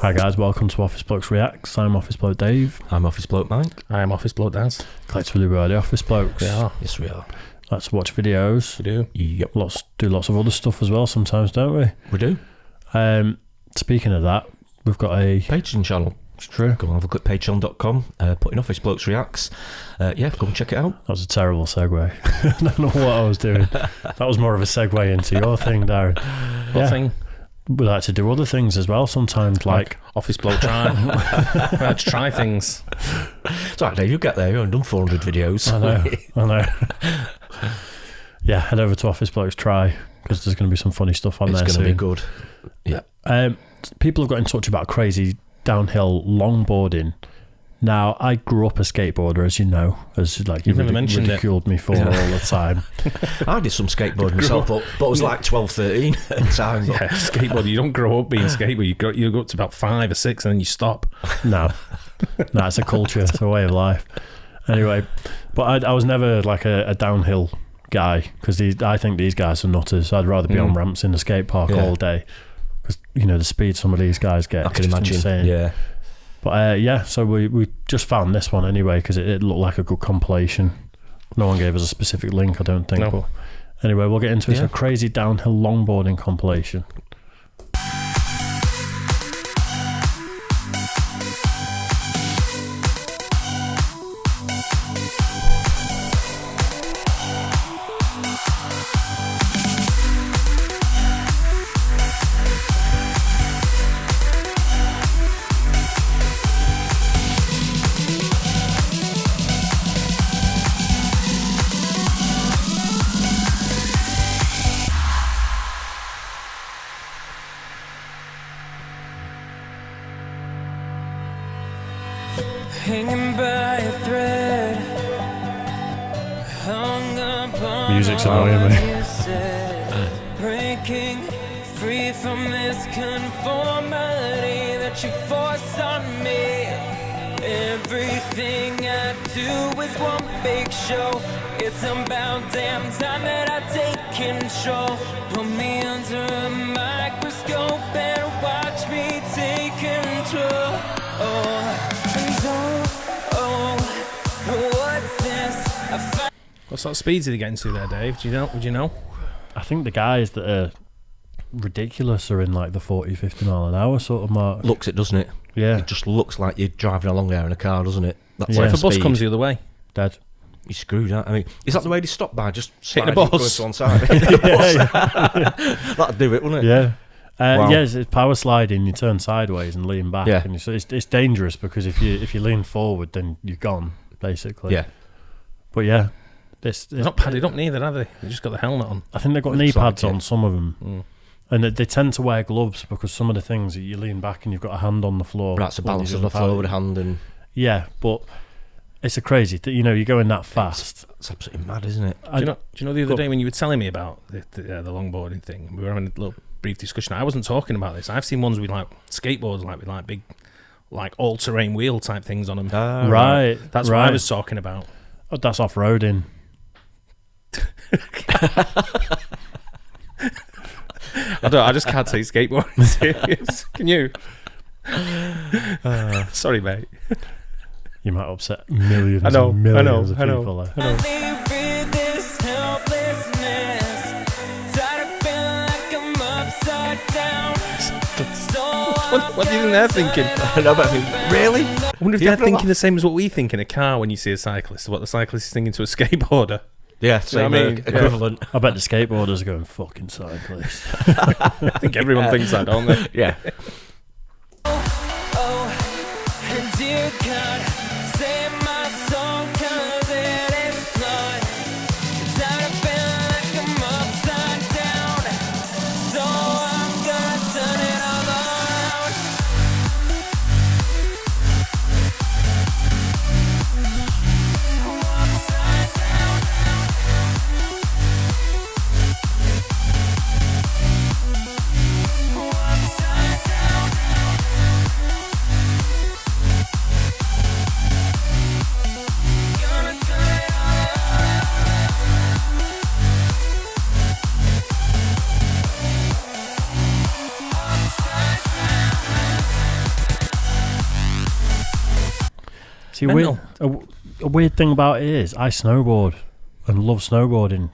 Hi guys, welcome to Office Blokes Reacts. I'm Office Bloke Dave. I'm Office Bloke Mike. I'm Office Bloke Daz. Collectively we're the Office Blokes. We are. Yes, we are. Let's watch videos. We do. Yep. Do lots of other stuff as well sometimes, don't we? We do. Speaking of that, we've got a Patreon channel. It's true. Go and have a look at patreon.com. Put in Office Blokes Reacts. Yeah, go and check it out. That was a terrible segue. I don't know what I was doing. That was more of a segue into your thing, Darren. What thing? We like to do other things as well sometimes, like Office Bloke Try. We like to try things. It's all right, Dave, you get there. You've only done 400 videos. I know. Yeah, head over to Office Blokes Try, because there's going to be some funny stuff on there It's soon. going to be good. Yeah. People have got in touch about crazy downhill longboarding. Now, I grew up a skateboarder, as you know, as like you ridiculed me for all the time. I did some skateboarding myself, but I was like 12, 13 at the time. Yeah, skateboarder. You don't grow up being skateboarder. You go up to about 5 or 6 and then you stop. No, it's a culture, it's a way of life. Anyway, but I was never like a downhill guy, because I think these guys are nutters. I'd rather be on ramps in the skate park all day, because you know the speed some of these guys get. I can imagine. Insane. Yeah. But yeah, so we just found this one anyway, because it looked like a good compilation. No one gave us a specific link, I don't think. No. But anyway, we'll get into it. It's a crazy downhill longboarding compilation. Hanging by a thread, hung up on Music's annoying me. breaking free from this conformity that you force on me. Everything I do is one big show. It's about damn time that I take control. Put me under a microscope and watch me take control. What sort of speeds are they getting to there, Dave? Do you know? Would you know? I think the guys that are ridiculous are in like the 40, 50 mile an hour sort of mark. Looks it, doesn't it? Yeah. It just looks like you're driving along there in a car, doesn't it? That's Yeah. like If a bus speed. comes the other way, Dead. You're screwed out. I mean, is that the way they stop by? Just Hitting a sliding, bus. going to one side. Hitting a bus. That'd do it, wouldn't it? Yeah. Wow. Yeah, it's power sliding. You turn sideways and lean back. Yeah. And it's dangerous, because if you lean forward, then you're gone, basically. Yeah. But yeah, they're not padded up neither, are they? They just got the helmet on. I think they've got knee pads on, some of them. And they tend to wear gloves, because some of the things that you lean back and you've got a hand on the floor. That's a when balance you on do the floor paddle. with a hand, and Yeah, but it's a crazy thing. You know, you're going that fast. it's absolutely mad, isn't it? Do you know the other day when you were telling me about the longboarding thing, we were having a little brief discussion. I wasn't talking about this. I've seen ones with like skateboards, like with like big, like all-terrain wheel type things on them. Right. That's what I was talking about. Oh, that's off-roading. I just can't take skateboarding serious. Can you? Sorry, mate. You might upset millions I know, and millions I know, of people. I know. Leave this helplessness, tired of feeling like I'm upside down. What do you think they're thinking? I know, but I mean, really? I wonder if Do you they're ever thinking laugh? the same as what we think in a car when you see a cyclist, what the cyclist is thinking to a skateboarder. Yeah, same what I mean? equivalent. I bet the skateboarders are going, fucking cyclists. I think everyone thinks that, don't they? Yeah. Oh, dear God, save my soul, 'cause it is flawed. Tired of feeling like I'm upside down, so I'm gonna turn it all around. Upside down. Upside down. See, a weird thing about it is I snowboard and love snowboarding,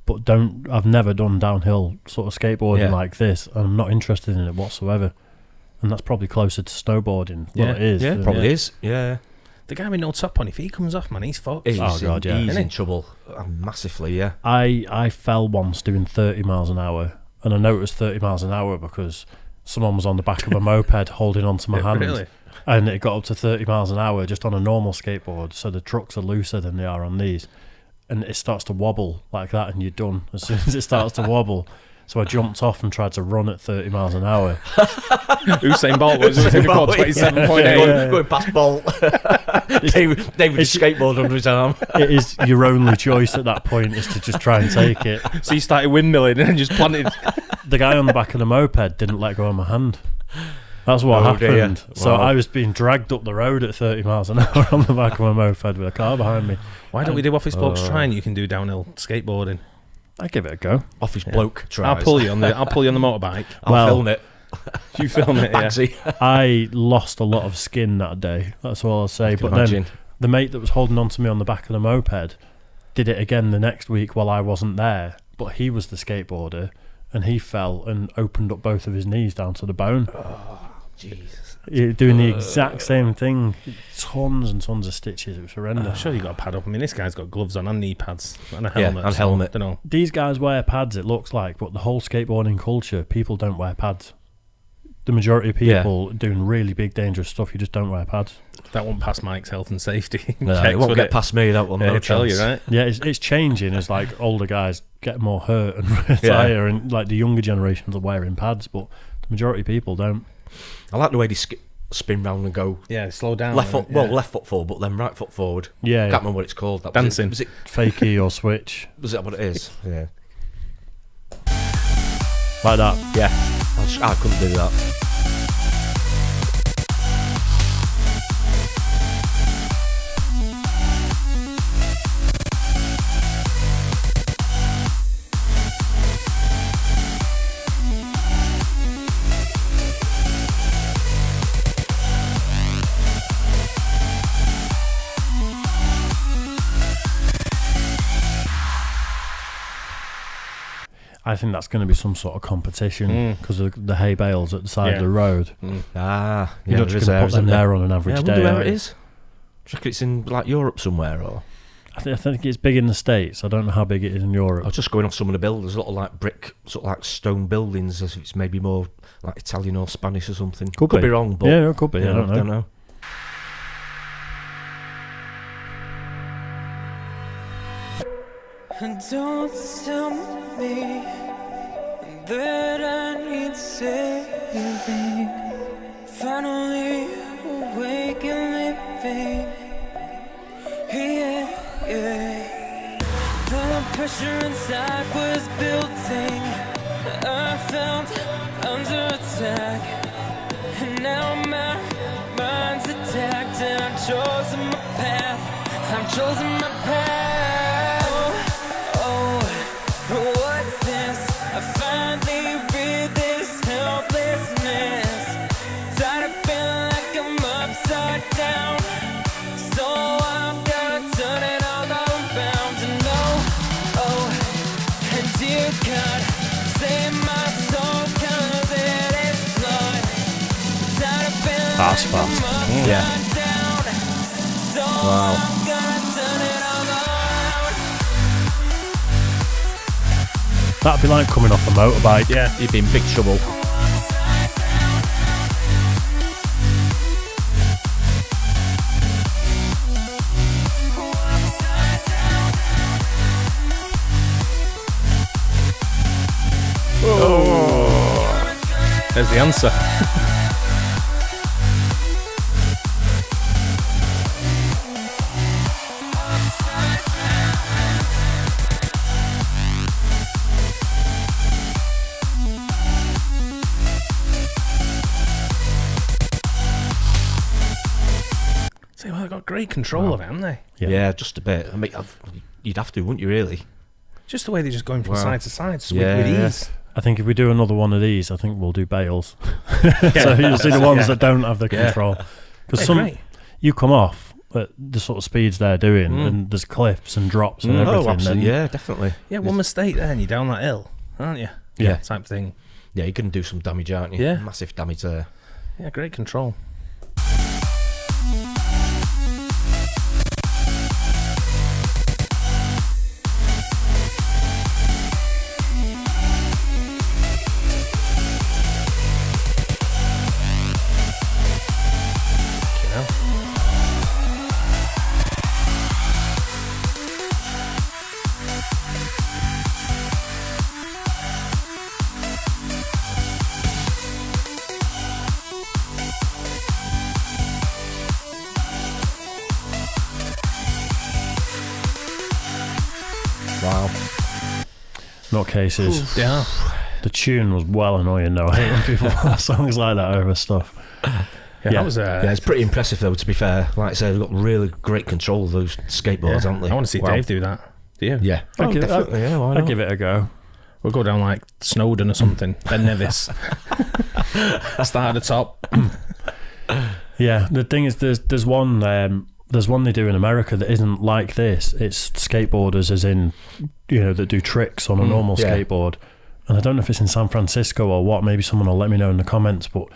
but I've never done downhill sort of skateboarding like this, and I'm not interested in it whatsoever. And that's probably closer to snowboarding. Yeah. Well, it is. Yeah, probably is. Yeah. The guy with no top on, if he comes off, man, he's fucked. He's Isn't in trouble. Massively, yeah. I fell once doing 30 miles an hour, and I know it was 30 miles an hour because someone was on the back of a moped holding onto my hand. Really? And it got up to 30 miles an hour just on a normal skateboard, so the trucks are looser than they are on these. And it starts to wobble like that, and you're done as soon as it starts to wobble. So I jumped off and tried to run at 30 miles an hour. Usain Bolt was 27.8. Going past Bolt. David with a skateboard under his arm. It is your only choice at that point is to just try and take it. So you started windmilling and just planted. The guy on the back of the moped didn't let go of my hand. That's what happened. Dear. So Wow. I was being dragged up the road at 30 miles an hour on the back of my moped with a car behind me. Why don't we do Office Blokes Try and you can do downhill skateboarding? I'd give it a go. Office bloke tries. I'll pull you on the motorbike. I'll film it. You film it, yeah. Bagsy. I lost a lot of skin that day. That's all I'll say. I can But imagine. then the mate that was holding on to me on the back of the moped did it again the next week while I wasn't there. But he was the skateboarder, and he fell and opened up both of his knees down to the bone. Jesus. You're doing the exact same thing. Tons and tons of stitches. It was horrendous. I'm sure you got a pad up. I mean, this guy's got gloves on and knee pads and a helmet. and helmet. Don't know. These guys wear pads, it looks like, but the whole skateboarding culture, people don't wear pads. The majority of people doing really big, dangerous stuff, you just don't wear pads. That won't pass Mike's health and safety. No, checks, it won't would get past me, that one. Yeah, No I tell chance. you, right? Yeah, it's changing as like older guys get more hurt and retire, and like the younger generations are wearing pads, but the majority of people don't. I like the way they spin round and go Yeah, slow down. left foot, yeah. left foot forward, but then right foot forward. Yeah, Can't remember what it's called. That Dancing. Was it fakie or switch was that what it is? Yeah. like that. Yeah. I couldn't do that. I think that's going to be some sort of competition because of the hay bales at the side of the road. Ah, yeah. You're not just going to put them there on an average I day. wonder where are it you? is. Do you reckon it's in like Europe somewhere, or? I think it's big in the States. I don't know how big it is in I Europe. was just going off some of the buildings. There's a lot of like brick, sort of like stone buildings, as if it's maybe more like Italian or Spanish or something. Could be be. wrong, but Yeah, it could be. I don't know. know. And don't tell me that I need saving. Finally awake and living. Yeah, yeah. The pressure inside was building. I felt under attack. And now my mind's attacked. And I've chosen my path. I've chosen my path. What's this? I finally read this helplessness. Tired of feeling like I'm upside down. So I'm gonna turn it all around. And and dear God, save my soul, 'cause it is blood. Tired of feeling That's like fast. I'm upside Yeah. down. So Wow. I'm gonna turn it all around. That'd be like coming off a motorbike. Yeah. You'd be in big trouble. There's the answer. See, well, they've got great control of it, haven't they? Yeah. Just a bit. I mean, you'd have to, wouldn't you? Really? Just the way they're just going from Wow. side to side just Yeah, with yeah. ease. I think if we do another one of these, I think we'll do bales. So you'll see the ones that don't have the Yeah. control. Because They're some great. you come off at the sort of speeds they're doing, and there's cliffs and drops and everything. Oh, absolutely. then, Yeah, definitely. Yeah, one mistake there and you're down that hill, aren't you? Yeah. Type thing. Yeah, you're going to do some damage, aren't you? Yeah. Massive damage there. Yeah, great control. Wow. Nutcases. Yeah. The tune was well annoying though. I hate when people play songs like that over stuff. Yeah, that was Yeah, it's pretty impressive though, to be fair. Like I said, they've got really great control of those skateboards, haven't they? I want to see Wow. Dave do that. Do you? Yeah. I'd give- definitely. Yeah, why I'd not? give it a go. We'll go down like Snowdon or something. Then Nevis. Start at the top. Yeah, the thing is, there's one they do in America that isn't like this. It's skateboarders, as in, that do tricks on a normal yeah. skateboard. And I don't know if it's in San Francisco or what. Maybe someone will let me know in the comments. But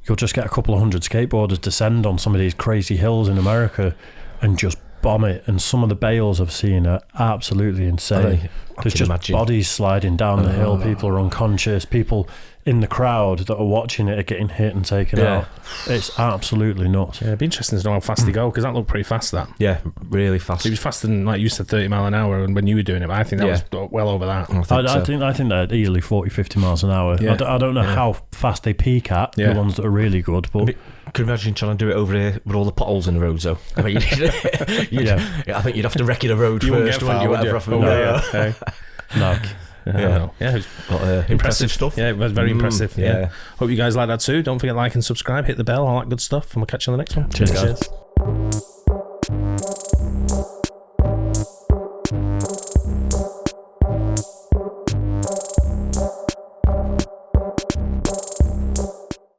you'll just get a couple of hundred skateboarders descend on some of these crazy hills in America and just bomb it. And some of the bales I've seen are absolutely insane. There's just bodies sliding down the hill. People are unconscious. People in the crowd that are watching it are getting hit and taken out. It's absolutely nuts. Yeah, it'd be interesting to know how fast they go, because that looked pretty fast, that. Yeah, really fast. It was faster than, like you said, 30 mile an hour and when you were doing it, but I think that was well over that. I think they're easily 40, 50 miles an hour. Yeah. I don't know how fast they peak at, the ones that are really good, but... Could you imagine trying to do it over here with all the potholes in the roads, though? I mean, I think you'd have to wreck the road first, wouldn't you? Whatever off No. Yeah, but, impressive stuff. Yeah, it was very impressive. Yeah. Hope you guys like that too. Don't forget to like and subscribe, hit the bell, all that good stuff, and we'll catch you on the next one. Cheers, guys.